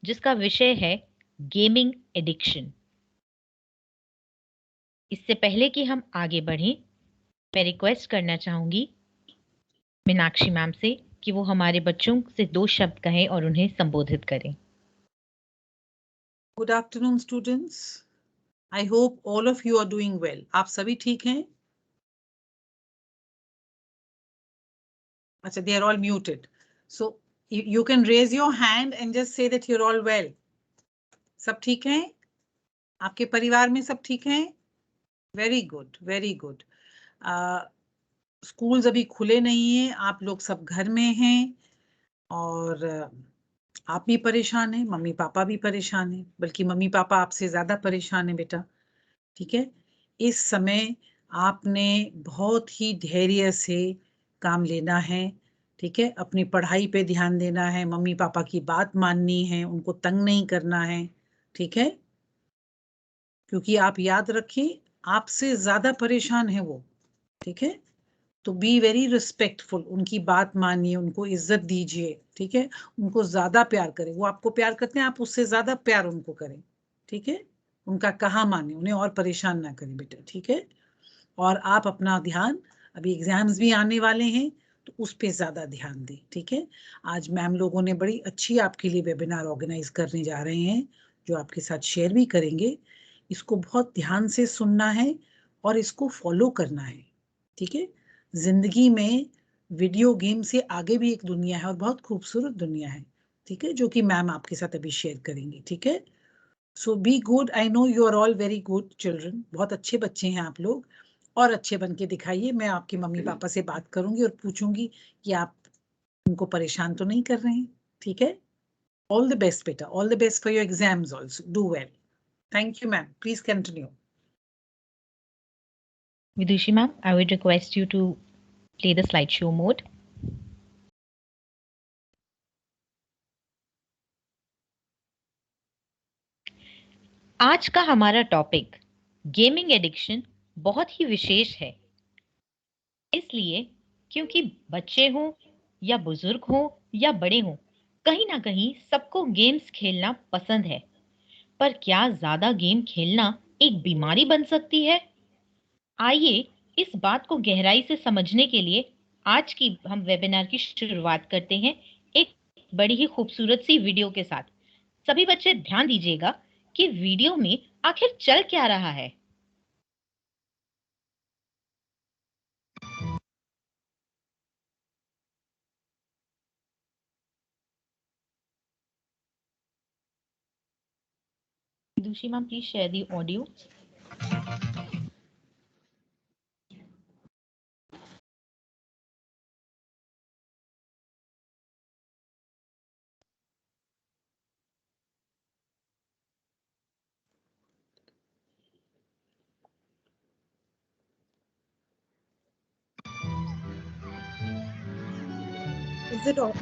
जिसका विषय है गेमिंग एडिक्शन। इससे पहले कि हम आगे बढ़ें, मैं रिक्वेस्ट करना चाहूंगी मीनाक्षी मैम से कि वो हमारे बच्चों से 2 शब्द कहें और उन्हें संबोधित करें। Good afternoon, students. I hope all of you are doing well. आप सभी ठीक हैं? अच्छा, they are all muted. So you can raise your hand and just say that you're all well. सब ठीक हैं? आपके परिवार में सब ठीक हैं? Very good, very good. Schools अभी खुले नहीं हैं, आप लोग सब घर में हैं और आप भी परेशान हैं, मम्मी पापा भी परेशान हैं, बल्कि मम्मी पापा आपसे ज्यादा परेशान हैं बेटा। ठीक है, इस समय आपने बहुत ही धैर्य से काम लेना है। ठीक है, अपनी पढ़ाई पे ध्यान देना है, मम्मी पापा की बात माननी है, उनको तंग नहीं करना है। ठीक है, क्योंकि आप याद रखें आपसे ज्यादा परेशान है वो। ठीक है, तो बी वेरी रिस्पेक्टफुल, उनकी बात मानिए, उनको इज्जत दीजिए। ठीक है, उनको ज्यादा प्यार करें, वो आपको प्यार करते हैं, आप उससे ज्यादा प्यार उनको करें। ठीक है, उनका कहा माने, उन्हें और परेशान ना करें बेटा। ठीक है, और आप अपना ध्यान, अभी एग्जाम्स भी आने वाले हैं तो उस पे ज्यादा ध्यान दें। ठीक है, आज मैम लोगों ने बड़ी अच्छी आपके लिए वेबिनार ऑर्गेनाइज करने जा रहे हैं जो आपके साथ शेयर भी करेंगे। इसको बहुत ध्यान से सुनना है और इसको फॉलो करना है। ठीक है, जिंदगी में वीडियो गेम से आगे भी एक दुनिया है और बहुत खूबसूरत दुनिया है। ठीक है, जो कि मैम आपके साथ अभी शेयर करेंगी। ठीक है, so be good, I know you are all very good children, बहुत अच्छे बच्चे हैं आप लोग, और अच्छे बन के दिखाइए। मैं आपके मम्मी पापा से बात करूंगी और पूछूंगी कि आप उनको परेशान तो नहीं कर रहे हैं। ठीक है, ऑल द बेस्ट बेटा, all the best for your exams also, do well. Thank you ma'am, please continue. Vidushi ma'am, I would request you to play the slideshow mode. आज का हमारा टॉपिक गेमिंग एडिक्शन बहुत ही विशेष है, इसलिए क्योंकि बच्चे हों या बुजुर्ग हों या बड़े हों, कहीं ना कहीं सबको गेम्स खेलना पसंद है। पर क्या ज्यादा गेम खेलना एक बीमारी बन सकती है? आइए इस बात को गहराई से समझने के लिए आज की हम वेबिनार की शुरुआत करते हैं एक बड़ी ही खूबसूरत सी वीडियो के साथ। सभी बच्चे ध्यान दीजिएगा कि वीडियो में आखिर चल क्या रहा है। Vidushi ma'am, please share the audio. Is it all?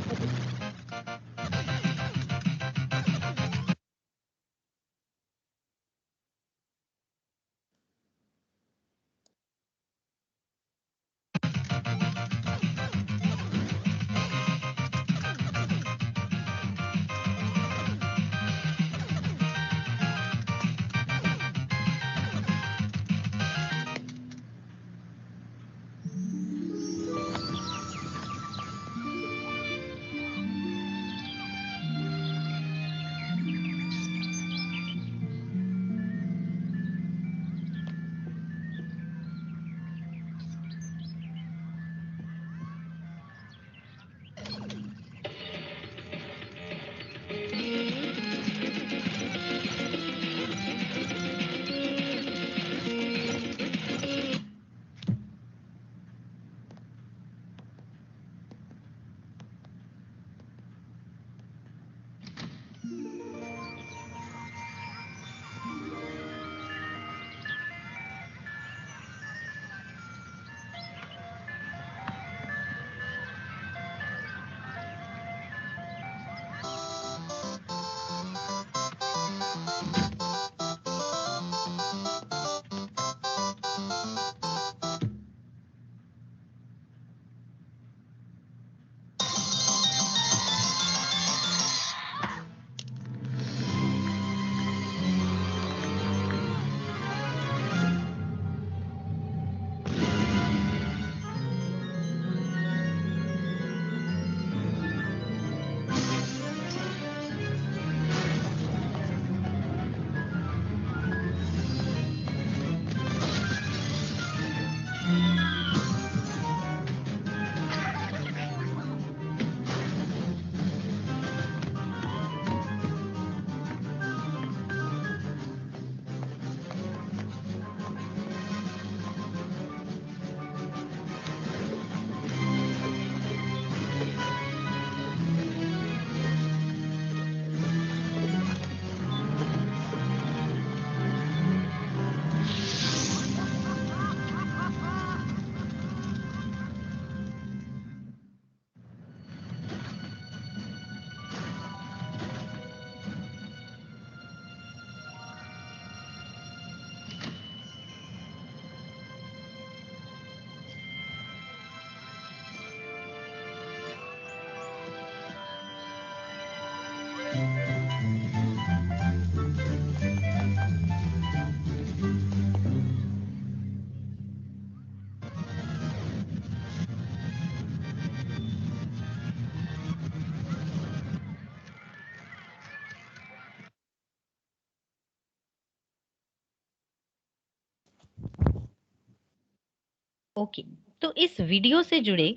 Okay, तो इस वीडियो से जुड़े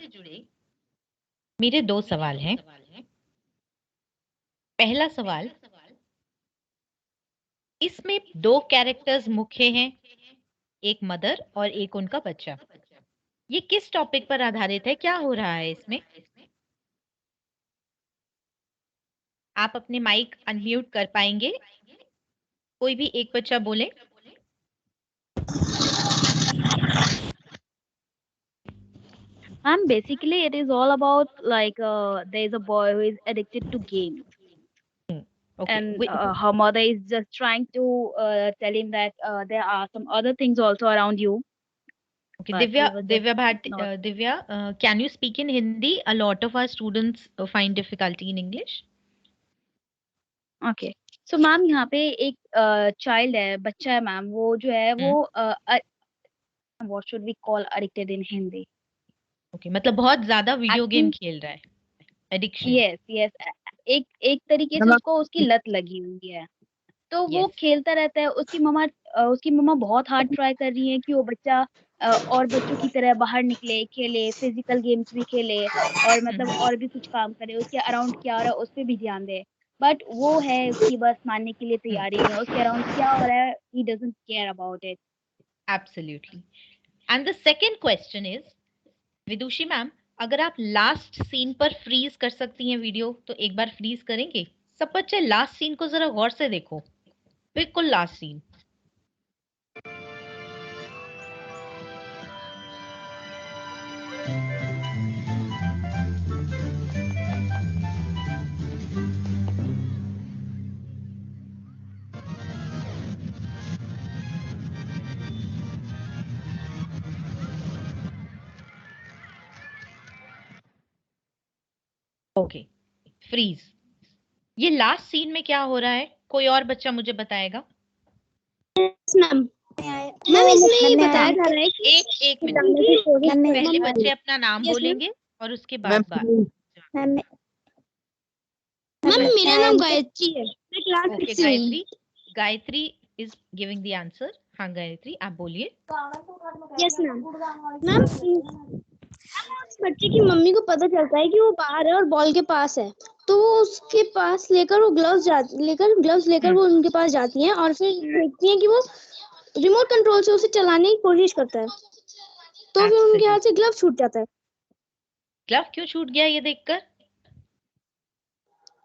मेरे 2 सवाल हैं। पहला सवाल, इसमें 2 कैरेक्टर्स मुख्य हैं, एक मदर और एक उनका बच्चा। ये किस टॉपिक पर आधारित है? क्या हो रहा है इसमें? आप अपने माइक अनम्यूट कर पाएंगे? कोई भी एक बच्चा बोले। Basically, it is all about like there is a boy who is addicted to games, Okay. and her mother is just trying to tell him that there are some other things also around you. Okay, But he was just Divya Bharti, not. Divya, can you speak in Hindi? A lot of our students find difficulty in English. Okay. So ma'am यहाँ पे एक child है, बच्चा है ma'am, वो जो है वो what should we call addicted in Hindi? Okay, मतलब बहुत ज्यादा वीडियो गेम Actually, खेल रहा है, एडिक्शन। yes, yes. एक तरीके से उसको उसकी लत लगी हुई है, तो वो यस। खेलता रहता है। उसकी मम्मा बहुत हार्ड ट्राई कर रही है कि वो बच्चा और बच्चों की तरह बाहर निकले, खेले, फिजिकल गेम्स भी खेले और मतलब और भी कुछ काम करे, उसके अराउंड क्या हो रहा है उस पे भी ध्यान दे। बट वो है उसकी बस मानने के लिए तैयार ही नहीं है, उसके अराउंड क्या हो रहा है he doesn't care about it. Absolutely. And the second question is, Vidushi ma'am, अगर आप लास्ट सीन पर फ्रीज कर सकती हैं वीडियो, तो एक बार फ्रीज करेंगे? सब बच्चे लास्ट सीन को जरा गौर से देखो, बिल्कुल लास्ट सीन। Okay, freeze. ये लास्ट सीन में क्या हो रहा है, कोई और बच्चा मुझे बताएगा? मैम इसमें ये बताया जा रहा है कि एक मिनट, बताने की कोशिश पहले कर बच्चे अपना नाम Yes, बोलेंगे और उसके बाद बात। मैम मेरा नाम गायत्री है, मैं क्लास ओके 6 से हूँ। Gayatri is giving the answer. हाँ गायत्री, आप बोलिए। Yes ma'am. मैम उस बच्चे की मम्मी को पता चलता है कि वो बाहर है और बॉल के पास है, तो वो उसके पास लेकर वो ग्लव्स लेकर वो उनके पास जाती हैं और फिर देखती हैं कि वो रिमोट कंट्रोल से उसे चलाने की कोशिश करता है, तो फिर उनके हाथ से ग्लव छूट जाता है। ग्लव क्यों छूट गया ये देखकर?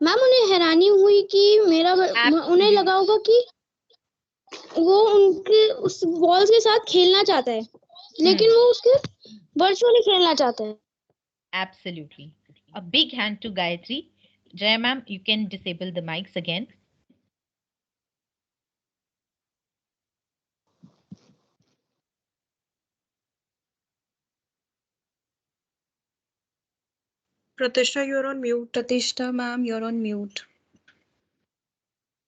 मैम उन्हें हैरानी हुई कि उन्हें लगा होगा कि वो उनके उस बॉल के साथ खेलना चाहता है, लेकिन वो उसके वर्चुअली खेलना चाहता है। Absolutely. A big hand to Gayatri. Jaya ma'am, you can disable the mics again. Pratishtha, you're on mute. Pratishtha, ma'am, you're on mute.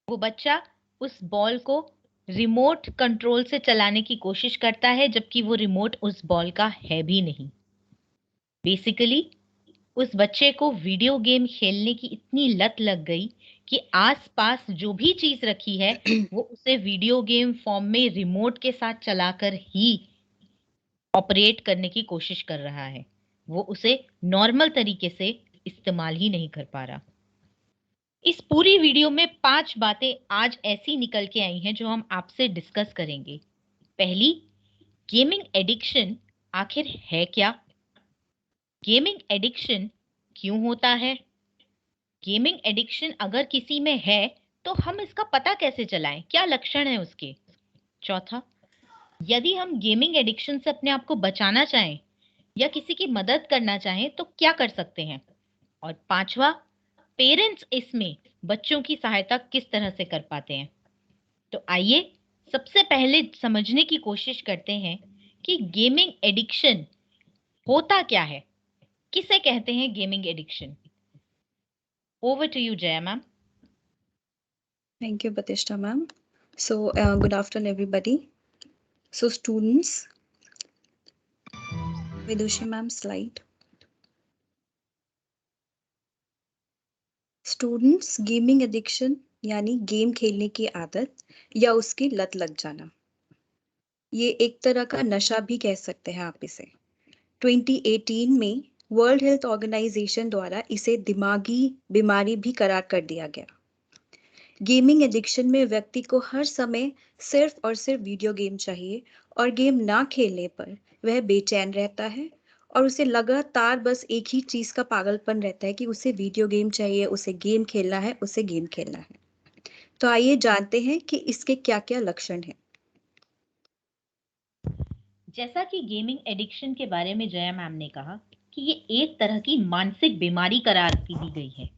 वो बच्चा उस बॉल को रिमोट कंट्रोल से चलाने की कोशिश करता है, जबकि वो रिमोट उस बॉल का है भी नहीं। बेसिकली उस बच्चे को वीडियो गेम खेलने की इतनी लत लग गई कि आसपास जो भी चीज रखी है वो उसे वीडियो गेम फॉर्म में रिमोट के साथ चलाकर ही ऑपरेट करने की कोशिश कर रहा है। वो उसे नॉर्मल तरीके से इस्तेमाल ही नहीं कर पा रहा। इस पूरी वीडियो में 5 बातें आज ऐसी निकल के आई हैं जो हम आपसे डिस्कस करेंगे। पहली, गेमिंग एडिक्शन आखिर है क्या? गेमिंग एडिक्शन क्यों होता है? गेमिंग एडिक्शन अगर किसी में है तो हम इसका पता कैसे चलाएं? क्या लक्षण है उसके? चौथा, यदि हम गेमिंग एडिक्शन से अपने आप को बचाना चाहें या किसी की मदद करना चाहें तो क्या कर सकते हैं? और पांचवा, पेरेंट्स इसमें बच्चों की सहायता किस तरह से कर पाते हैं? तो आइए सबसे पहले समझने की कोशिश करते हैं कि गेमिंग एडिक्शन होता क्या है, किसे कहते हैं gaming addiction. Over to you Jaya ma'am. Thank you, Pratishtha, ma'am. So, good afternoon, everybody. So, students, Vidushi ma'am slide. Students, gaming addiction यानी गेम खेलने की आदत या उसकी लत लग जाना, ये एक तरह का नशा भी कह सकते हैं आप इसे। 2018 में वर्ल्ड हेल्थ ऑर्गेनाइजेशन द्वारा इसे दिमागी बीमारी भी करार कर दिया गया। गेमिंग एडिक्शन में व्यक्ति को हर समय सिर्फ और सिर्फ वीडियो गेम चाहिए और गेम ना खेलने पर वह बेचैन रहता है और उसे लगातार बस एक ही चीज का पागलपन रहता है कि उसे वीडियो गेम चाहिए, उसे गेम खेलना है, उसे गेम खेलना है। तो आइए जानते हैं कि इसके क्या-क्या लक्षण हैं। जैसा कि गेमिंग एडिक्शन के बारे में जया मैम ने कहा कि ये एक तरह की मानसिक बीमारी करार दी गई है,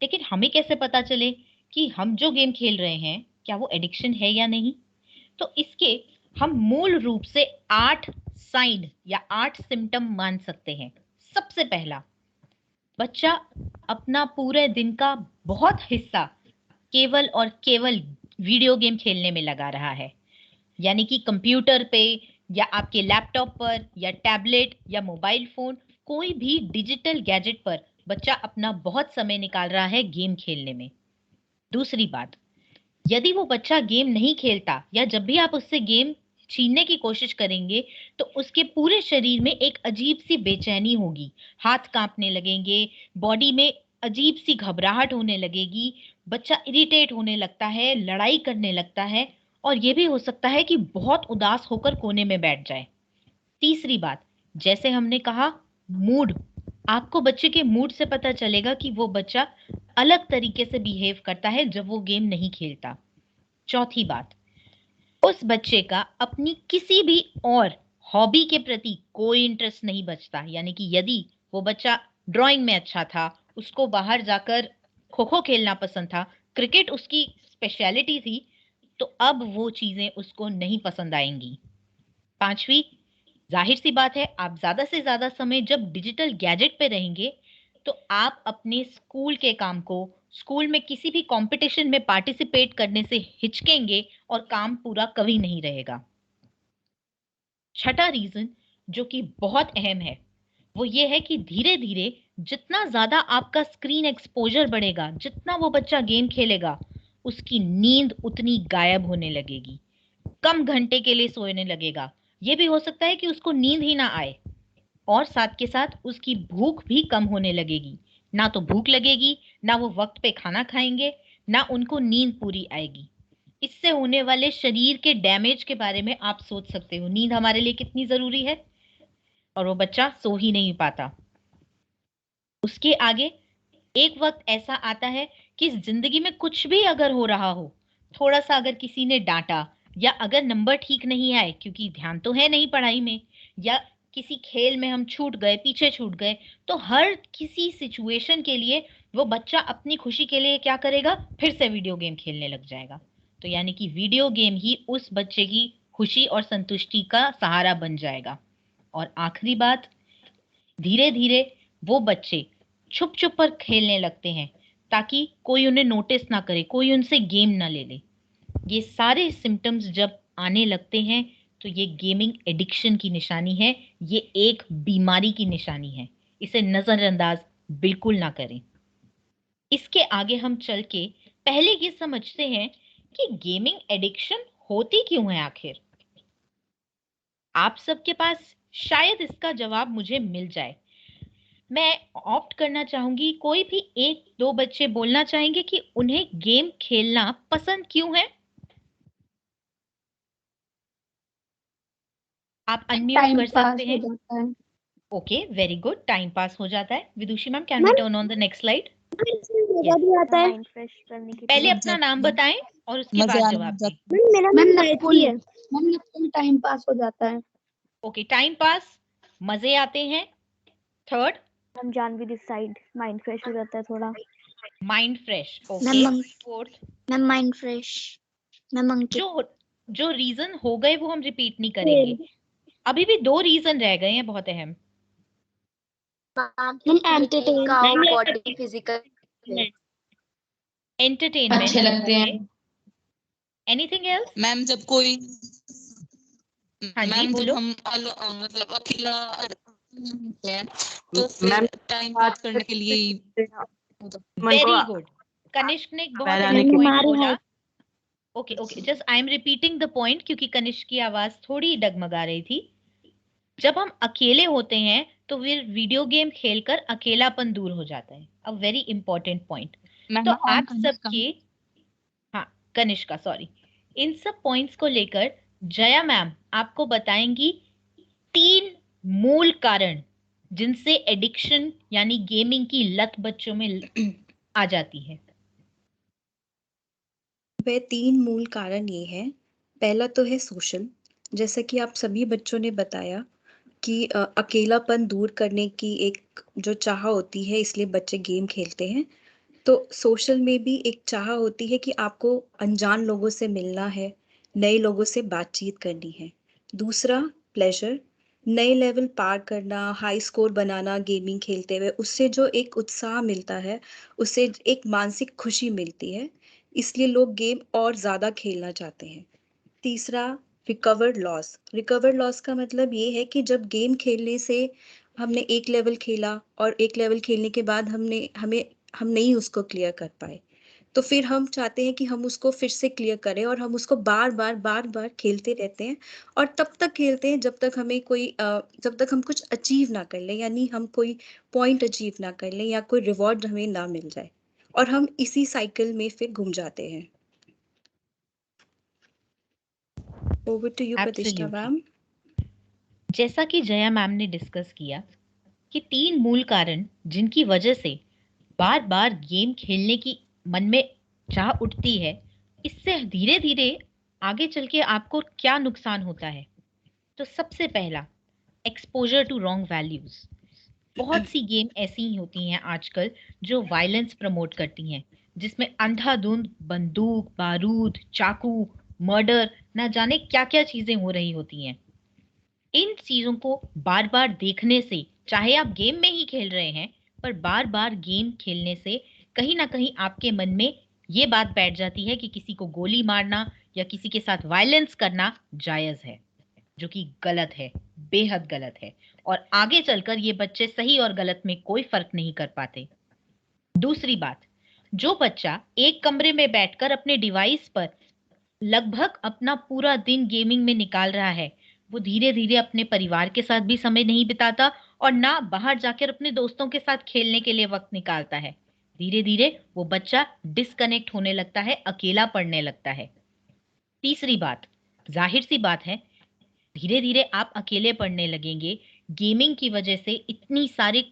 लेकिन हमें कैसे पता चले कि हम जो गेम खेल रहे हैं क्या वो एडिक्शन है या नहीं? तो इसके हम मूल रूप से 8 साइन या 8 सिम्टम मान सकते हैं। सबसे पहला, बच्चा अपना पूरे दिन का बहुत हिस्सा केवल और केवल वीडियो गेम खेलने में लगा रहा है, यानी कि कंप्यूटर पे या आपके लैपटॉप पर या टैबलेट या मोबाइल फोन, कोई भी डिजिटल गैजेट पर बच्चा अपना बहुत समय निकाल रहा है गेम खेलने में। दूसरी बात, यदि वो बच्चा गेम नहीं खेलता या जब भी आप उससे गेम छीनने की कोशिश करेंगे तो उसके पूरे शरीर में एक अजीब सी बेचैनी होगी, हाथ कांपने लगेंगे, बॉडी में अजीब सी घबराहट होने लगेगी, बच्चा इरिटेट होने लगता है, लड़ाई करने लगता है और ये भी हो सकता है कि बहुत उदास होकर कोने में बैठ जाए। तीसरी बात, जैसे हमने कहा, मूड, आपको बच्चे के मूड से पता चलेगा कि वो बच्चा अलग तरीके से बिहेव करता है जब वो गेम नहीं खेलता। चौथी बात, उस बच्चे का अपनी किसी भी और हॉबी के प्रति कोई इंटरेस्ट नहीं बचता, यानी कि यदि वो बच्चा ड्राइंग में अच्छा था, उसको बाहर जाकर खो खो खेलना पसंद था, क्रिकेट उसकी स्पेशलिटी थी, तो अब वो चीजें उसको नहीं पसंद आएंगी। पांचवी, जाहिर सी बात है, आप ज्यादा से ज्यादा समय जब डिजिटल गैजेट पे रहेंगे तो आप अपने स्कूल के काम को, स्कूल में किसी भी कंपटीशन में पार्टिसिपेट करने से हिचकेंगे और काम पूरा कभी नहीं रहेगा। छठा रीजन जो कि बहुत अहम है वो ये है कि धीरे धीरे जितना ज्यादा आपका स्क्रीन एक्सपोजर बढ़ेगा, जितना वो बच्चा गेम खेलेगा, उसकी नींद उतनी गायब होने लगेगी, कम घंटे के लिए सोने लगेगा। ये भी हो सकता है कि उसको नींद ही ना आए और साथ के साथ उसकी भूख भी कम होने लगेगी। ना तो भूख लगेगी, ना वो वक्त पे खाना खाएंगे, ना उनको नींद पूरी आएगी। इससे होने वाले शरीर के डैमेज के बारे में आप सोच सकते हो। नींद हमारे लिए कितनी जरूरी है और वो बच्चा सो ही नहीं पाता। उसके आगे एक वक्त ऐसा आता है कि जिंदगी में कुछ भी अगर हो रहा हो, थोड़ा सा अगर किसी ने डांटा या अगर नंबर ठीक नहीं आए क्योंकि ध्यान तो है नहीं पढ़ाई में, या किसी खेल में हम छूट गए, पीछे छूट गए, तो हर किसी सिचुएशन के लिए वो बच्चा अपनी खुशी के लिए क्या करेगा, फिर से वीडियो गेम खेलने लग जाएगा। तो यानी कि वीडियो गेम ही उस बच्चे की खुशी और संतुष्टि का सहारा बन जाएगा। और आखिरी बात, धीरे धीरे वो बच्चे छुप छुप कर खेलने लगते हैं ताकि कोई उन्हें नोटिस ना करे, कोई उनसे गेम ना ले ले। ये सारे सिम्टम्स जब आने लगते हैं तो ये गेमिंग एडिक्शन की निशानी है, ये एक बीमारी की निशानी है। इसे नजरअंदाज बिल्कुल ना करें। इसके आगे हम चल के पहले ये समझते हैं कि गेमिंग एडिक्शन होती क्यों है आखिर। आप सबके पास शायद इसका जवाब मुझे मिल जाए। मैं ऑप्ट करना चाहूंगी, कोई भी एक दो बच्चे बोलना चाहेंगे कि उन्हें गेम खेलना पसंद क्यों है। आप अनम्यूट टाइम कर पास सकते हो हैं। जाता है। Okay, very good, time pass हो जाता है। Vidushi ma'am, can we ma'am turn on the next slide? इसमें मजा यस, भी आता है। माइंड फ्रेश करने की पहले तरह। अपना नाम बताएं और उसके मजे बाद आने जवाब लग दें। जाते मैम मेरा नाम गायत्री नकुल। है। मैम नकुल टाइम पास हो जाता है। ओके, टाइम पास, मजे आते हैं। थर्ड, हम Jahnavi this side, mind fresh हो जाता है थोड़ा। Mind fresh. Ma'am okay, fourth, ma'am mind fresh. Ma'am Ankit. जो जो रीजन हो गए वो हम रिपीट नहीं करेंगे। अभी भी 2 रीजन रह गए हैं बहुत अहम। बॉडी फिजिकल एंटरटेनमेंट अच्छे लगते हैं। Anything else? मैम जब कोई हाँ जी, मैम जब बोलो। हम मतलब अकेला हैं तो फिर टाइम पास करने के लिए वेरी गुड, कनिष्क ने एक बहुत बहलाने अहम के पॉइंट हमारी बोला। है। Okay okay, just I am repeating the point क्योंकि कनिष्क की आवाज थोड़ी डगमगा रही थी। जब हम अकेले होते हैं तो फिर वीडियो गेम खेलकर अकेलापन दूर हो जाता है। A very important point. तो आप सबके, हाँ कनिष्का सॉरी, इन सब पॉइंट्स को लेकर जया मैम आपको बताएंगी 3 मूल कारण जिनसे एडिक्शन यानी गेमिंग की लत बच्चों में आ जाती है। वह 3 मूल कारण ये हैं। पहला तो है सोशल, जैसा कि आप सभी बच्चों ने बताया कि अकेलापन दूर करने की एक जो चाह होती है, इसलिए बच्चे गेम खेलते हैं। तो सोशल में भी एक चाह होती है कि आपको अनजान लोगों से मिलना है, नए लोगों से बातचीत करनी है। दूसरा प्लेजर, नए लेवल पार करना, हाई स्कोर बनाना गेमिंग खेलते हुए, उससे जो एक उत्साह मिलता है, उससे एक मानसिक खुशी मिलती है, इसलिए लोग गेम और ज़्यादा खेलना चाहते हैं। तीसरा रिकवर्ड लॉस का मतलब ये है कि जब गेम खेलने से हमने एक लेवल खेला और एक लेवल खेलने के बाद हम नहीं उसको क्लियर कर पाए, तो फिर हम चाहते हैं कि हम उसको फिर से क्लियर करें और हम उसको बार बार खेलते रहते हैं और तब तक खेलते हैं जब तक जब तक हम कुछ अचीव ना कर लें, यानी हम कोई पॉइंट अचीव ना कर लें या कोई रिवॉर्ड हमें ना मिल जाए, और हम इसी साइकिल में फिर घूम जाते हैं। ओवर टू यू प्रतिष्ठा मैम। जैसा कि जया मैम ने डिस्कस किया कि 3 मूल कारण जिनकी वजह से बार बार गेम खेलने की मन में चाह उठती है, इससे धीरे धीरे आगे चल के आपको क्या नुकसान होता है। तो सबसे पहला, एक्सपोजर टू रॉन्ग वैल्यूज। बहुत सी गेम ऐसी ही होती हैं आजकल जो वायलेंस प्रमोट करती हैं, जिसमें अंधाधुंध बंदूक, बारूद, चाकू, मर्डर, ना जाने क्या क्या चीजें हो रही होती हैं। इन चीजों को बार बार देखने से, चाहे आप गेम में ही खेल रहे हैं, पर बार बार गेम खेलने से कहीं ना कहीं आपके मन में ये बात बैठ जाती है कि किसी को गोली मारना या किसी के साथ वायलेंस करना जायज है, जो कि गलत है, बेहद गलत है। और आगे चलकर ये बच्चे सही और गलत में कोई फर्क नहीं कर पाते। दूसरी बात, जो बच्चा एक कमरे में बैठकर अपने डिवाइस पर लगभग अपना पूरा दिन गेमिंग में निकाल रहा है, वो धीरे धीरे अपने परिवार के साथ भी समय नहीं बिताता और ना बाहर जाकर अपने दोस्तों के साथ खेलने के लिए वक्त निकालता है। धीरे धीरे वो बच्चा डिस्कनेक्ट होने लगता है, अकेला पड़ने लगता है। तीसरी बात, जाहिर सी बात है, धीरे धीरे आप अकेले पड़ने लगेंगे, गेमिंग की वजह से इतनी सारी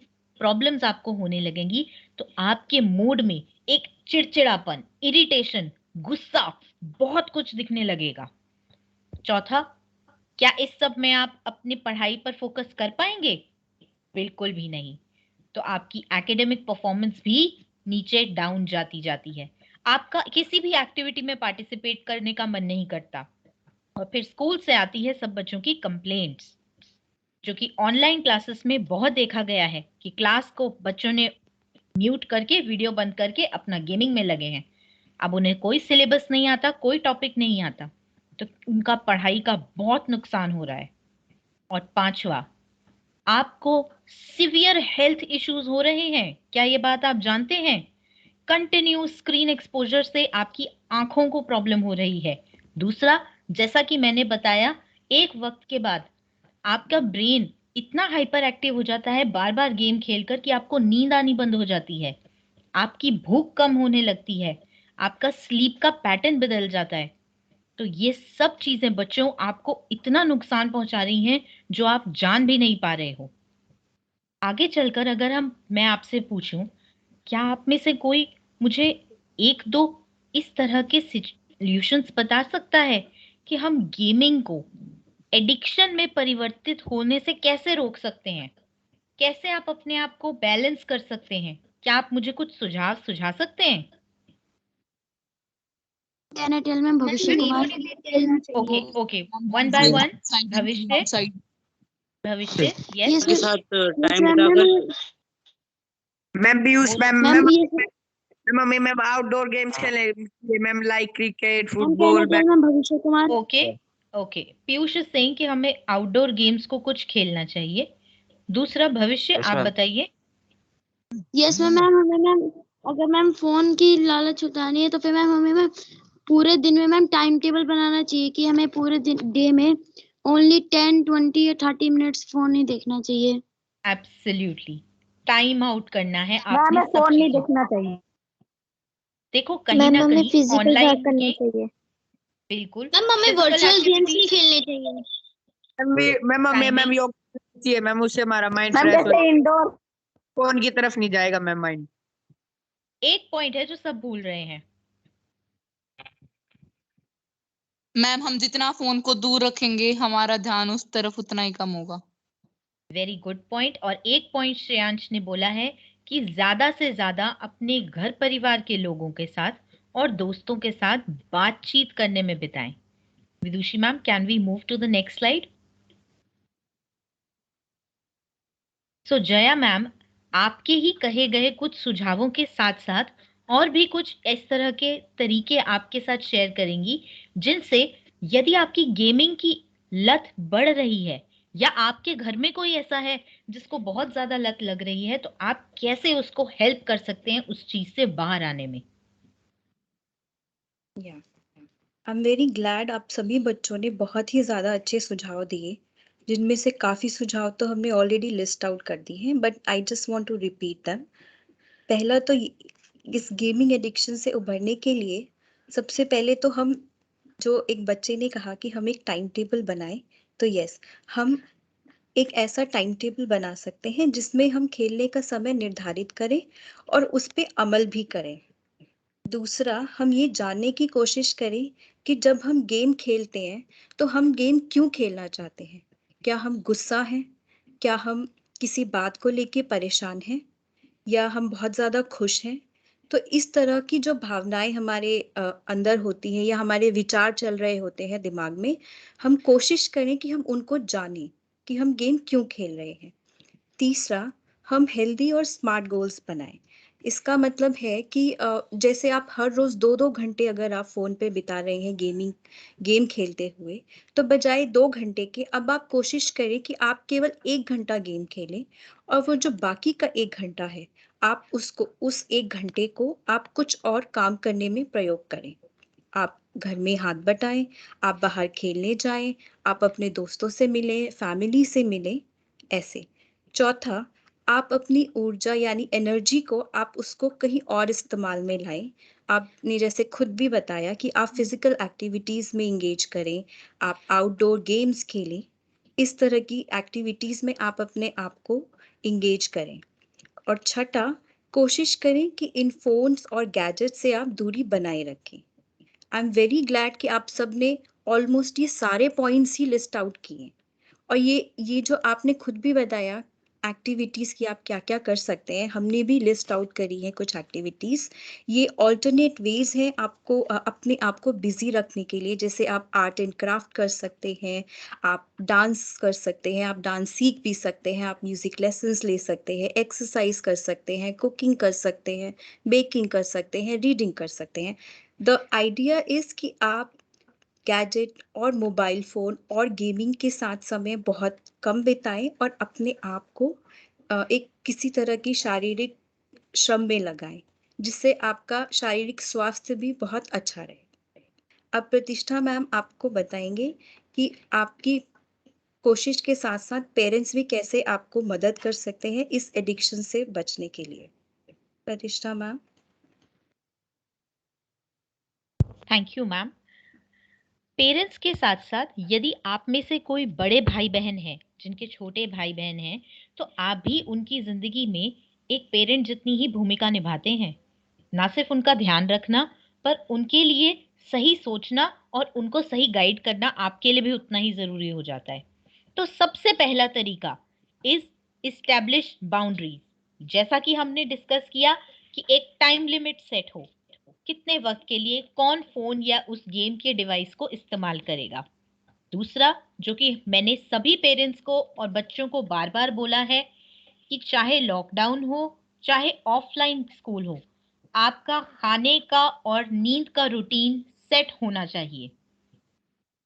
प्रॉब्लम्स आपको होने लगेंगी, तो आपके मूड में एक चिड़चिड़ापन, इरिटेशन, गुस्सा, बहुत कुछ दिखने लगेगा। चौथा, क्या इस सब में आप अपनी पढ़ाई पर फोकस कर पाएंगे? बिल्कुल भी नहीं। तो आपकी एकेडमिक परफॉर्मेंस भी नीचे डाउन जाती है। आपका किसी भी एक्टिविटी में पार्टिसिपेट करने का मन नहीं करता। और फिर स्कूल से आती है सब बच्चों की कंप्लेंट्स, जो कि ऑनलाइन क्लासेस में बहुत देखा गया है कि क्लास को बच्चों ने म्यूट करके, वीडियो बंद करके अपना गेमिंग में लगे हैं। अब उन्हें कोई सिलेबस नहीं आता, कोई टॉपिक नहीं आता, तो उनका पढ़ाई का बहुत नुकसान हो रहा है। और पांचवा, आपको सिवियर हेल्थ इश्यूज हो रहे हैं, क्या ये बात आप जानते हैं? कंटिन्यूस स्क्रीन एक्सपोजर से आपकी आंखों को प्रॉब्लम हो रही है। दूसरा, जैसा कि मैंने बताया, एक वक्त के बाद आपका ब्रेन इतना हाइपर एक्टिव हो जाता है बार बार गेम खेलकर कि आपको नींद आनी बंद हो जाती है, आपकी भूख कम होने लगती है, आपका स्लीप का पैटर्न बदल जाता है। तो ये सब चीजें बच्चों आपको इतना नुकसान पहुंचा रही हैं जो आप जान भी नहीं पा रहे हो। आगे चलकर अगर मैं आपसे पूछूं, क्या आप में से कोई मुझे एक दो इस तरह के सॉल्यूशंस बता सकता है कि हम गेमिंग को एडिक्शन में परिवर्तित होने से कैसे रोक सकते हैं? कैसे आप अपने आप को बैलेंस कर सकते हैं? क्या आप मुझे कुछ सुझा सकते हैं? Bhavishya Kumar okay okay, one by one. Bhavishya yes के साथ टाइम बिताकर ma'am Piyush ma'am mummy ma'am outdoor games खेले ma'am, like cricket, football. Bhavishya Kumar okay okay, Piyush is saying कि हमें आउटडोर गेम्स को कुछ खेलना चाहिए। दूसरा, भविष्य आप बताइए। यस मैम, मैम अगर मैम फोन की लालच उतारनी है तो फिर मैम हमें पूरे दिन में मैम टाइम टेबल बनाना चाहिए कि हमें पूरे डे में ओनली 10, 20 या 30 मिनट्स फोन नहीं देखना चाहिए। एब्सोल्युटली, टाइम आउट करना है मैम आपने हमें सब फोन नहीं चीजों। देखना चाहिए। देखो कहीं मैम ना हमें कहीं फिजिकल वर्क ऑनलाइन करना के चाहिए। बिल्कुल मैम हमें फिजिकल वर्चुअल गेम्स एक्टिविटी नहीं खेलने चाहिए। Ma'am ma'am timing. योग चाहिए मैम, उससे हमारा माइंड मैम फ्रेश हो, जैसे इंडोर फोन की तरफ नहीं जाएगा मैम माइंड। एक पॉइंट है जो सब भूल रहे हैं। मैम हम जितना फोन को दूर रखेंगे हमारा ध्यान उस तरफ उतना ही कम होगा। Very good point. और एक पॉइंट श्रेयांश ने बोला है कि ज्यादा से ज्यादा अपने घर परिवार के लोगों के साथ और दोस्तों के साथ बातचीत करने में बिताएं। Vidushi ma'am, can we move to the next slide? So Jaya ma'am, आपके ही कहे गए कुछ सुझावों के साथ साथ और भी कुछ इस तरह के तरीके आपके साथ शेयर करेंगी जिनसे यदि आपकी गेमिंग की लत बढ़ रही है या आपके घर में कोई ऐसा है जिसको बहुत ज्यादा लत लग रही है, तो आप कैसे उसको हेल्प कर सकते हैं उस चीज से बाहर आने में। या आई एम वेरी ग्लैड आप सभी बच्चों ने बहुत ही ज़्यादा अच्छे सुझाव दिए, जिनमें से काफ़ी सुझाव तो हमने ऑलरेडी लिस्ट आउट कर दिए हैं, but I just want to repeat them. पहला तो इस गेमिंग एडिक्शन से उभरने के लिए सबसे पहले तो हम, जो एक बच्चे ने कहा कि हम एक टाइम टेबल बनाएं, तो यस, हम एक ऐसा टाइम टेबल बना सकते हैं जिसमें हम खेलने का समय निर्धारित करें और उस पे अमल भी करें। दूसरा, हम ये जानने की कोशिश करें कि जब हम गेम खेलते हैं तो हम गेम क्यों खेलना चाहते हैं। क्या हम गुस्सा हैं? क्या हम किसी बात को लेके परेशान हैं? या हम बहुत ज़्यादा खुश हैं? तो इस तरह की जो भावनाएं हमारे अंदर होती हैं या हमारे विचार चल रहे होते हैं दिमाग में, हम कोशिश करें कि हम उनको जानें कि हम गेम क्यों खेल रहे हैं। तीसरा, हम हेल्दी और स्मार्ट गोल्स बनाएं। इसका मतलब है कि जैसे आप हर रोज 2-2 घंटे अगर आप फोन पे बिता रहे हैं गेम खेलते हुए, तो बजाय 2 घंटे के अब आप कोशिश करें कि आप केवल 1 घंटा गेम खेलें और वो जो बाकी का 1 घंटा है, आप उसको उस 1 घंटे को आप कुछ और काम करने में प्रयोग करें। आप घर में हाथ बटाएं, आप बाहर खेलने जाएं, आप अपने दोस्तों से मिलें, फैमिली से मिलें, ऐसे। चौथा, आप अपनी ऊर्जा यानी एनर्जी को आप उसको कहीं और इस्तेमाल में लाएं। आपने जैसे खुद भी बताया कि आप फिजिकल एक्टिविटीज में इंगेज करें, आप आउटडोर गेम्स खेलें, इस तरह की एक्टिविटीज में आप अपने आप को इंगेज करें। और छठा, कोशिश करें कि इन फोन्स और गैजेट से आप दूरी बनाए रखें। आई एम वेरी ग्लैड कि आप सब ने ऑलमोस्ट ये सारे पॉइंट्स ही लिस्ट आउट किए। और ये जो आपने खुद भी बताया एक्टिविटीज़ की आप क्या-क्या कर सकते हैं, हमने भी लिस्ट आउट करी है कुछ एक्टिविटीज़। ये अल्टरनेट वेज़ हैं आपको अपने आप को बिज़ी रखने के लिए, जैसे आप आर्ट एंड क्राफ्ट कर सकते हैं, आप डांस कर सकते हैं, आप डांस सीख भी सकते हैं, आप म्यूज़िक लेसन्स ले सकते हैं, एक्सरसाइज़ कर सकते हैं, कुकिंग कर सकते हैं, बेकिंग कर सकते हैं, रीडिंग कर सकते हैं। द आइडिया इज़ कि आप गैजेट और मोबाइल फ़ोन और गेमिंग के साथ समय बहुत कम बिताएँ और अपने आप को एक किसी तरह की शारीरिक श्रम में लगाएँ, जिससे आपका शारीरिक स्वास्थ्य भी बहुत अच्छा रहे। अब प्रतिष्ठा मैम आपको बताएँगे कि आपकी कोशिश के साथ-साथ पेरेंट्स भी कैसे आपको मदद कर सकते हैं इस एडिक्शन से बचने के लिए। प्रतिष्ठा ma'am. Thank you ma'am. Parents के साथ साथ यदि आप में से कोई बड़े भाई बहन हैं, जिनके छोटे भाई बहन हैं, तो आप भी उनकी जिंदगी में एक पेरेंट जितनी ही भूमिका निभाते हैं। ना सिर्फ उनका ध्यान रखना, पर उनके लिए सही सोचना और उनको सही गाइड करना आपके लिए भी उतना ही जरूरी हो जाता है। तो सबसे पहला तरीका इज इस्टेब्लिश बाउंड्रीज। जैसा कि हमने डिस्कस किया कि एक टाइम लिमिट सेट हो, कितने वक्त के लिए कौन फोन या उस गेम के डिवाइस को इस्तेमाल करेगा। दूसरा, जो कि मैंने सभी पेरेंट्स को और बच्चों को बार बार बोला है, कि चाहे लॉकडाउन हो चाहे ऑफलाइन स्कूल हो, आपका खाने का और नींद का रूटीन सेट होना चाहिए।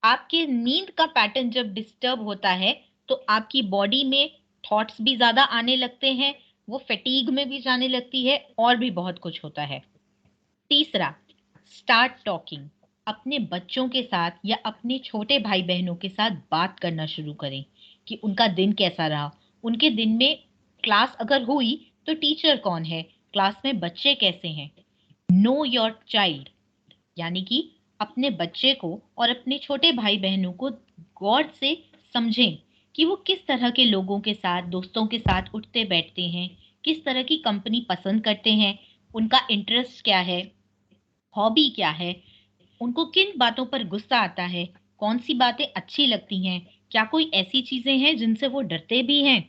आपके नींद का पैटर्न जब डिस्टर्ब होता है तो आपकी बॉडी में थॉट्स भी ज्यादा आने लगते हैं, वो फैटीग में भी जाने लगती है और भी बहुत कुछ होता है। तीसरा, स्टार्ट टॉकिंग। अपने बच्चों के साथ या अपने छोटे भाई बहनों के साथ बात करना शुरू करें कि उनका दिन कैसा रहा। उनके दिन में क्लास अगर हुई तो टीचर कौन है, क्लास में बच्चे कैसे हैं। नो योर चाइल्ड, यानी कि अपने बच्चे को और अपने छोटे भाई बहनों को गौर से समझें कि वो किस तरह के लोगों के साथ, दोस्तों के साथ उठते बैठते हैं, किस तरह की कंपनी पसंद करते हैं, उनका इंटरेस्ट क्या है, हॉबी क्या है, उनको किन बातों पर गुस्सा आता है, कौन सी बातें अच्छी लगती हैं, क्या कोई ऐसी चीजें हैं जिनसे वो डरते भी हैं।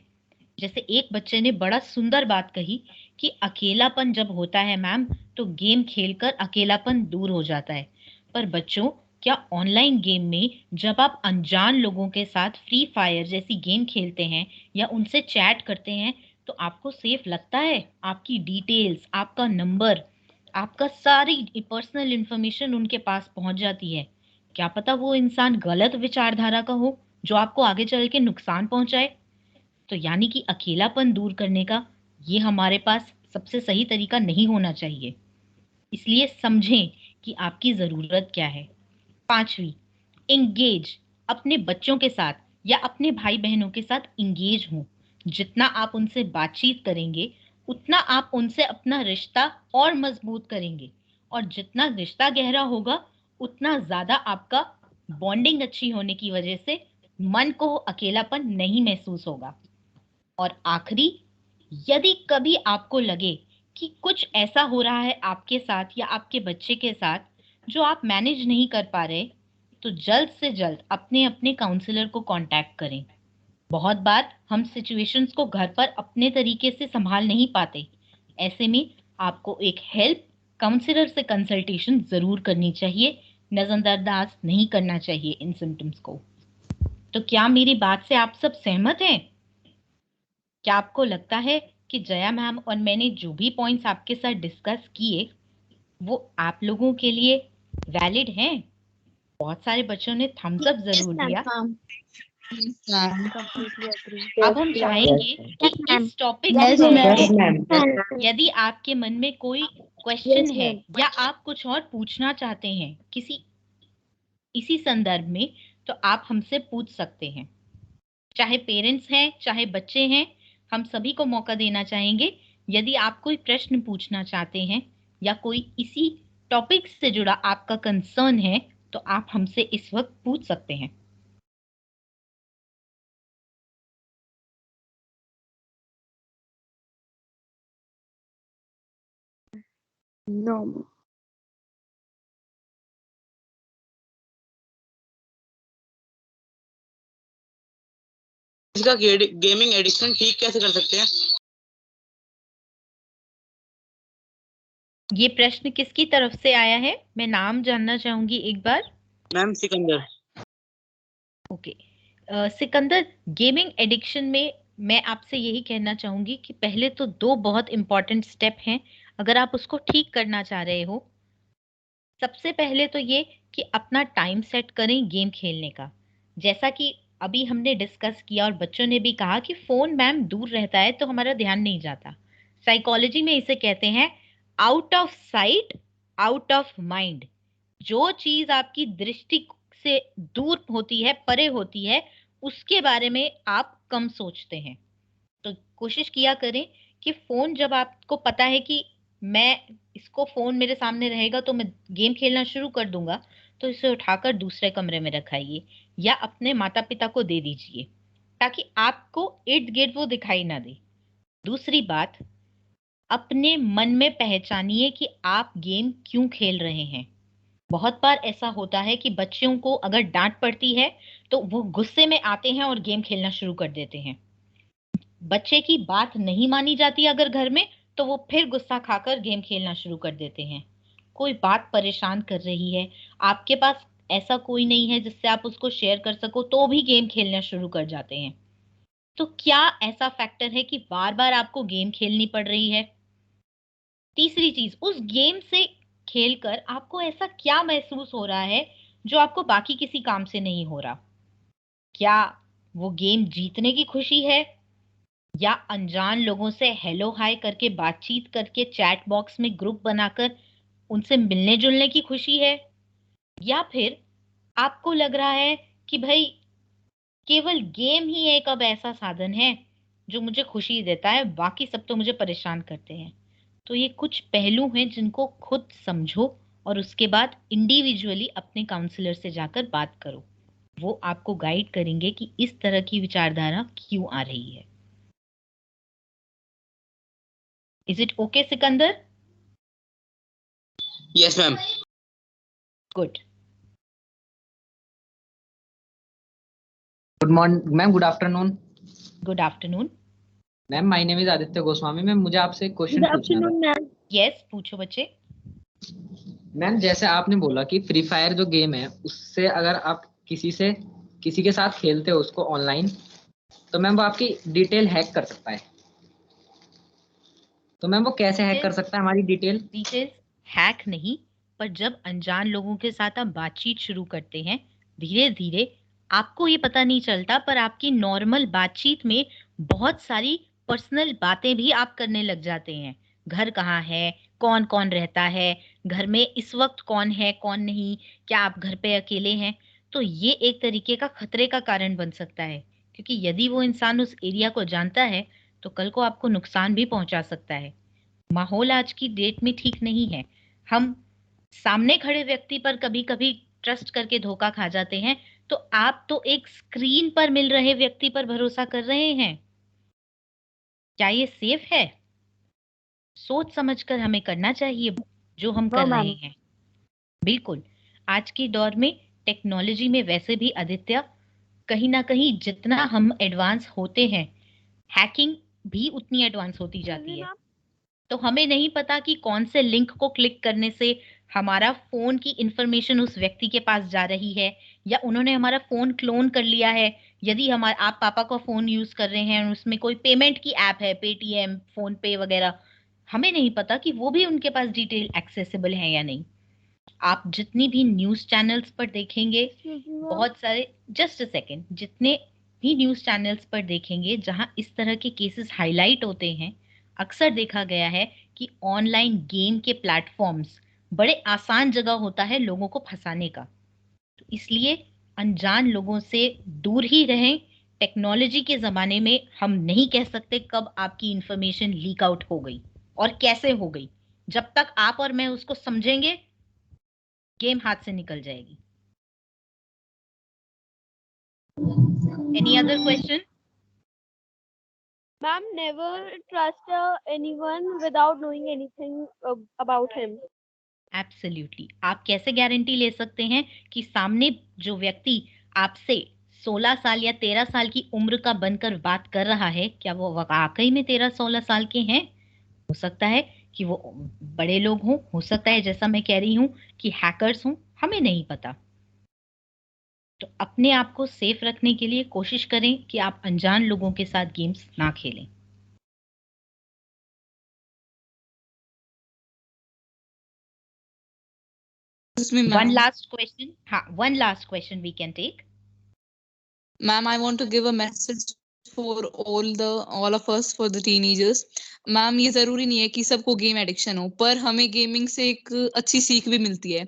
जैसे एक बच्चे ने बड़ा सुंदर बात कही कि अकेलापन जब होता है मैम तो गेम खेलकर अकेलापन दूर हो जाता है। पर बच्चों, क्या ऑनलाइन गेम में जब आप अनजान लोगों के साथ फ्री फायर जैसी गेम खेलते हैं या उनसे चैट करते हैं तो आपको सेफ लगता है? आपकी डिटेल्स, आपका नंबर, आपका सारी पर्सनल इंफॉर्मेशन उनके पास पहुंच जाती है। क्या पता वो इंसान गलत विचारधारा का हो जो आपको आगे चल के नुकसान पहुंचाए। तो यानी कि अकेलापन दूर करने का ये हमारे पास सबसे सही तरीका नहीं होना चाहिए। इसलिए समझें कि आपकी जरूरत क्या है। 5वीं, इंगेज, अपने बच्चों के साथ या अपने भाई बहनों के साथ इंगेज हों। जितना आप उनसे बातचीत करेंगे उतना आप उनसे अपना रिश्ता और मजबूत करेंगे, और जितना रिश्ता गहरा होगा उतना ज्यादा आपका बॉन्डिंग अच्छी होने की वजह से मन को अकेलापन नहीं महसूस होगा। और आखिरी, यदि कभी आपको लगे कि कुछ ऐसा हो रहा है आपके साथ या आपके बच्चे के साथ जो आप मैनेज नहीं कर पा रहे, तो जल्द से जल्द अपने अपने काउंसलर को कांटेक्ट करें। बहुत बार हम सिचुएशंस को घर पर अपने तरीके से संभाल नहीं पाते। ऐसे में आपको एक हेल्प काउंसलर से कंसल्टेशन जरूर करनी चाहिए। नजरअंदाज नहीं करना चाहिए इन सिम्टम्स को। तो क्या मेरी बात से आप सब सहमत हैं? क्या आपको लगता है कि जया मैम और मैंने जो भी पॉइंट्स आपके साथ डिस्कस किए वो आप लोगों के लिए वैलिड हैं? बहुत सारे बच्चों ने थम्स अप जरूर दिया। Completely agree. अब हम चाहेंगे कि इस टॉपिक Yes, से ma'am. यदि आपके मन में कोई क्वेश्चन Yes, है ma'am. या आप कुछ और पूछना चाहते हैं किसी इसी संदर्भ में, तो आप हमसे पूछ सकते हैं। चाहे पेरेंट्स हैं चाहे बच्चे हैं, हम सभी को मौका देना चाहेंगे। यदि आप कोई प्रश्न पूछना चाहते हैं या कोई इसी टॉपिक से जुड़ा आपका कंसर्न है तो आप हमसे इस वक्त पूछ सकते हैं। No. इसका गेमिंग एडिक्शन ठीक कैसे कर सकते हैं? ये प्रश्न किसकी तरफ से आया है? मैं नाम जानना चाहूंगी एक बार। Ma'am Sikandar. Okay, Sikandar, gaming addiction में मैं आपसे यही कहना चाहूंगी कि पहले तो 2 बहुत इंपॉर्टेंट स्टेप हैं अगर आप उसको ठीक करना चाह रहे हो। सबसे पहले तो ये कि अपना टाइम सेट करें गेम खेलने का। जैसा कि अभी हमने डिस्कस किया और बच्चों ने भी कहा कि फोन मैम दूर रहता है तो हमारा ध्यान नहीं जाता। साइकोलॉजी में इसे कहते हैं out of sight out of mind. जो चीज आपकी दृष्टि से दूर होती है, परे होती है, उसके बारे में आप कम सोचते हैं। तो कोशिश किया करें कि फोन, जब आपको पता है कि मैं इसको, फोन मेरे सामने रहेगा तो मैं गेम खेलना शुरू कर दूंगा, तो इसे उठाकर दूसरे कमरे में रखाइए या अपने माता पिता को दे दीजिए ताकि आपको इर्द गिर्द वो दिखाई ना दे। दूसरी बात, अपने मन में पहचानिए कि आप गेम क्यों खेल रहे हैं। बहुत बार ऐसा होता है कि बच्चों को अगर डांट पड़ती है तो वो गुस्से में आते हैं और गेम खेलना शुरू कर देते हैं। बच्चे की बात नहीं मानी जाती अगर घर में, तो वो फिर गुस्सा खाकर गेम खेलना शुरू कर देते हैं। कोई बात परेशान कर रही है, आपके पास ऐसा कोई नहीं है जिससे आप उसको शेयर कर सको, तो भी गेम खेलना शुरू कर जाते हैं। तो क्या ऐसा फैक्टर है कि बार बार आपको गेम खेलनी पड़ रही है? तीसरी चीज, उस गेम से खेलकर आपको ऐसा क्या महसूस हो रहा है जो आपको बाकी किसी काम से नहीं हो रहा? क्या वो गेम जीतने की खुशी है, या अनजान लोगों से हेलो हाय करके बातचीत करके चैट बॉक्स में ग्रुप बनाकर उनसे मिलने जुलने की खुशी है, या फिर आपको लग रहा है कि भाई केवल गेम ही एक अब ऐसा साधन है जो मुझे खुशी देता है, बाकी सब तो मुझे परेशान करते हैं। तो ये कुछ पहलू हैं जिनको खुद समझो और उसके बाद इंडिविजुअली अपने काउंसलर से जाकर बात करो। वो आपको गाइड करेंगे कि इस तरह की विचारधारा क्यों आ रही है। Is it okay Sikandar? Yes ma'am. Good. Good morning ma'am, good afternoon. Good afternoon ma'am, my name is Aditya Goswami. Ma'am, मुझे आपसे एक क्वेश्चन गुड पूछना था। Afternoon ma'am. यस, पूछो बच्चे। मैम, जैसे आपने बोला कि फ्री फायर जो गेम है उससे अगर आप किसी के साथ खेलते हो उसको ऑनलाइन, तो मैम वो आपकी डिटेल हैक कर सकता है। तो मैम वो कैसे हैक कर सकता है हमारी डिटेल? डिटेल्स हैक नहीं, पर जब अनजान लोगों के साथ आप बातचीत शुरू करते हैं, धीरे धीरे आपको ये पता नहीं चलता पर आपकी नॉर्मल बातचीत में बहुत सारी पर्सनल बातें भी आप करने लग जाते हैं। घर कहाँ है, कौन कौन रहता है, घर में इस वक्त कौन है कौन नहीं, क्या आप घर पे अकेले हैं। तो ये एक तरीके का खतरे का कारण बन सकता है, क्योंकि यदि वो इंसान उस एरिया को जानता है तो कल को आपको नुकसान भी पहुंचा सकता है। माहौल आज की डेट में ठीक नहीं है। हम सामने खड़े व्यक्ति पर कभी कभी ट्रस्ट करके धोखा खा जाते हैं, तो आप तो एक स्क्रीन पर मिल रहे व्यक्ति पर भरोसा कर रहे हैं। क्या ये सेफ है? सोच समझकर हमें करना चाहिए जो हम कर रहे हैं। बिल्कुल। आज के दौर में टेक्नोलॉजी में वैसे भी आदित्य, कहीं ना कहीं जितना हम एडवांस होते हैं, हैकिंग भी उतनी एडवांस होती जाती है। तो हमें नहीं पता कि कौन से लिंक को क्लिक करने से हमारा फोन की इंफॉर्मेशन उस व्यक्ति के पास जा रही है, या उन्होंने हमारा फोन क्लोन कर लिया है। यदि हमारा आप पापा का फोन यूज कर रहे हैं और उसमें कोई पेमेंट की ऐप है, पेटीएम, फोन पे वगैरह, हमें नहीं पता कि वो भी उनके पास डिटेल एक्सेसिबल है या नहीं। आप जितनी भी न्यूज चैनल्स पर देखेंगे, बहुत सारे, जस्ट अ सेकेंड, जितने भी न्यूज चैनल्स पर देखेंगे जहां इस तरह के केसेस हाईलाइट होते हैं, अक्सर देखा गया है कि ऑनलाइन गेम के प्लेटफॉर्म्स बड़े आसान जगह होता है लोगों को फंसाने का। तो इसलिए अनजान लोगों से दूर ही रहें। टेक्नोलॉजी के जमाने में हम नहीं कह सकते कब आपकी इंफॉर्मेशन लीक आउट हो गई और कैसे हो गई। जब तक आप और मैं उसको समझेंगे, गेम हाथ से निकल जाएगी। Any other question? Ma'am, never trust anyone without knowing anything about him. Absolutely. आप कैसे गारंटी ले सकते हैं कि सामने जो व्यक्ति आपसे 16 साल या 13 साल की उम्र का बनकर बात कर रहा है, क्या वो वाकई में 13-16 साल के हैं? हो सकता है कि वो बड़े लोग हों, हो सकता है जैसा मैं कह रही हूं कि हैकर्स हों, हमें नहीं पता। तो अपने आप को सेफ रखने के लिए कोशिश करें कि आप अनजान लोगों के साथ गेम्स ना खेलें। One last question. One last question we can take. Ma'am, I want to give a message for all of us, for the teenagers. Ma'am, ये जरूरी नहीं है कि सबको गेम एडिक्शन हो, पर हमें गेमिंग से एक अच्छी सीख भी मिलती है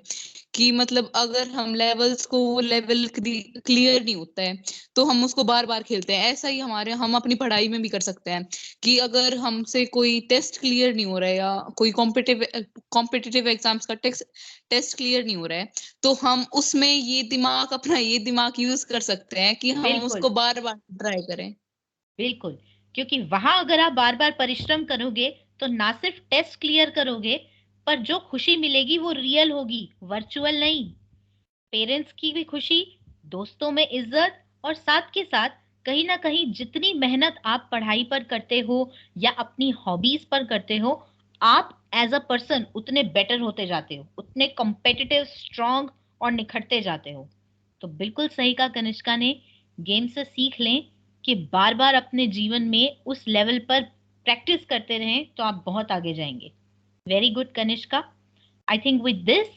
कि मतलब अगर हम लेवल्स को, वो लेवल क्लियर नहीं होता है तो हम उसको बार बार खेलते हैं। ऐसा ही हम अपनी पढ़ाई में भी कर सकते हैं कि अगर हमसे कोई टेस्ट क्लियर नहीं हो रहा है या कोई कॉम्पिटिटिव एग्जाम्स का टेस्ट क्लियर नहीं हो रहा है, तो हम उसमें ये दिमाग यूज कर सकते हैं कि हम उसको बार बार ट्राई करें। बिल्कुल, क्योंकि वहां अगर आप बार बार परिश्रम करोगे तो ना सिर्फ टेस्ट क्लियर करोगे, पर जो खुशी मिलेगी वो रियल होगी, वर्चुअल नहीं। पेरेंट्स की भी खुशी, दोस्तों में इज्जत, और साथ के साथ कहीं ना कहीं जितनी मेहनत आप पढ़ाई पर करते हो या अपनी हॉबीज पर करते हो, आप एज अ पर्सन उतने बेटर होते जाते हो, उतने कॉम्पिटिटिव, स्ट्रांग और निखरते जाते हो। तो बिल्कुल सही कहा कनिष्का ने। गेम से सीख लें कि बार बार अपने जीवन में उस लेवल पर प्रैक्टिस करते रहें तो आप बहुत आगे जाएंगे। Very good Kanishka. I think with this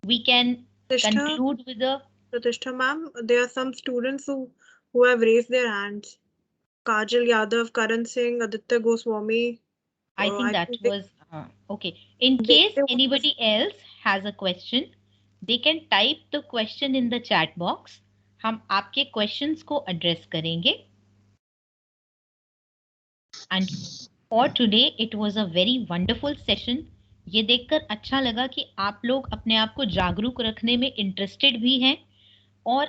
we can conclude with the Pratishtha ma'am, there are some students who have raised their hands. Kajal Yadav, Karan Singh, Aditya Goswami. I think that was okay. In case anybody else has a question, They can type the question in the chat box. हम आपके questions को address करेंगे. And for today it was a very wonderful session. ये देखकर अच्छा लगा कि आप लोग अपने आप को जागरूक रखने में इंटरेस्टेड भी हैं, और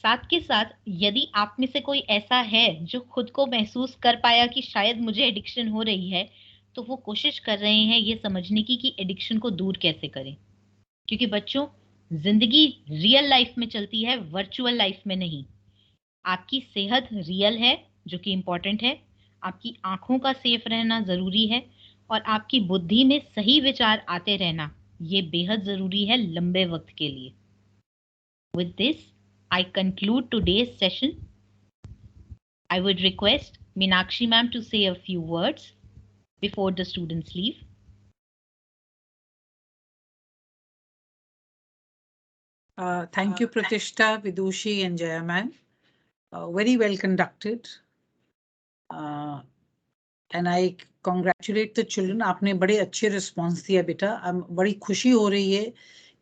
साथ के साथ यदि आप में से कोई ऐसा है जो खुद को महसूस कर पाया कि शायद मुझे एडिक्शन हो रही है, तो वो कोशिश कर रहे हैं ये समझने की कि एडिक्शन को दूर कैसे करें. क्योंकि बच्चों, जिंदगी रियल लाइफ में चलती है, वर्चुअल लाइफ में नहीं. आपकी सेहत रियल है जो कि इम्पोर्टेंट है, आपकी आंखों का सेफ रहना जरूरी है, और आपकी बुद्धि में सही विचार आते रहना ये बेहद जरूरी है लंबे वक्त के लिए. With this, I conclude today's session. I would request Meenakshi ma'am to say a few words before the students leave. Thank you, Pratishta, Vidushi, and Jaya ma'am. Very well conducted. And I congratulate the children. आपने बड़े अच्छे response दिया बेटा. बड़ी खुशी हो रही है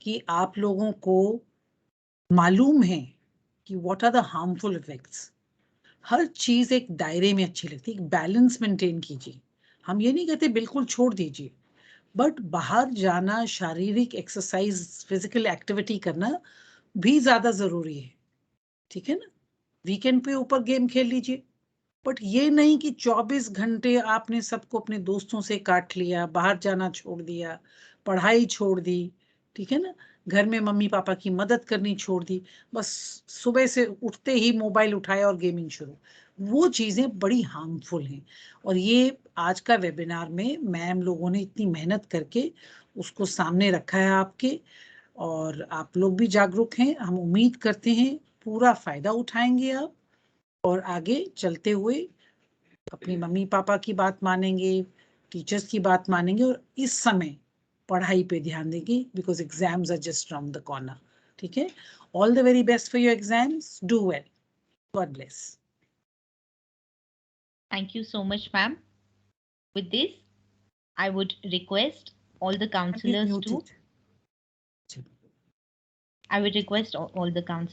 कि आप लोगों को मालूम है कि what are the harmful effects. हर चीज एक दायरे में अच्छी लगती है. एक बैलेंस मेंटेन कीजिए. हम ये नहीं कहते बिल्कुल छोड़ दीजिए, बट बाहर जाना, शारीरिक एक्सरसाइज, फिजिकल एक्टिविटी करना भी ज्यादा जरूरी है. ठीक है ना. वीकेंड पे ऊपर गेम खेल लीजिए, बट ये नहीं कि 24 घंटे आपने सबको अपने दोस्तों से काट लिया, बाहर जाना छोड़ दिया, पढ़ाई छोड़ दी. ठीक है ना. घर में मम्मी पापा की मदद करनी छोड़ दी, बस सुबह से उठते ही मोबाइल उठाया और गेमिंग शुरू. वो चीजें बड़ी हार्मफुल हैं. और ये आज का वेबिनार में मैम लोगों ने इतनी मेहनत करके उसको सामने रखा है आपके, और आप लोग भी जागरूक हैं. हम उम्मीद करते हैं पूरा फायदा उठाएंगे आप, और आगे चलते हुए अपनी मम्मी पापा की बात मानेंगे, टीचर्स की बात मानेंगे, और इस समय पढ़ाई पे ध्यान देंगे, because exams are just round the corner. ठीक है. All the very best for your exams. Do well. God bless. Thank you so much, ma'am. With this, I would request all the counselors to. I would request all the counselors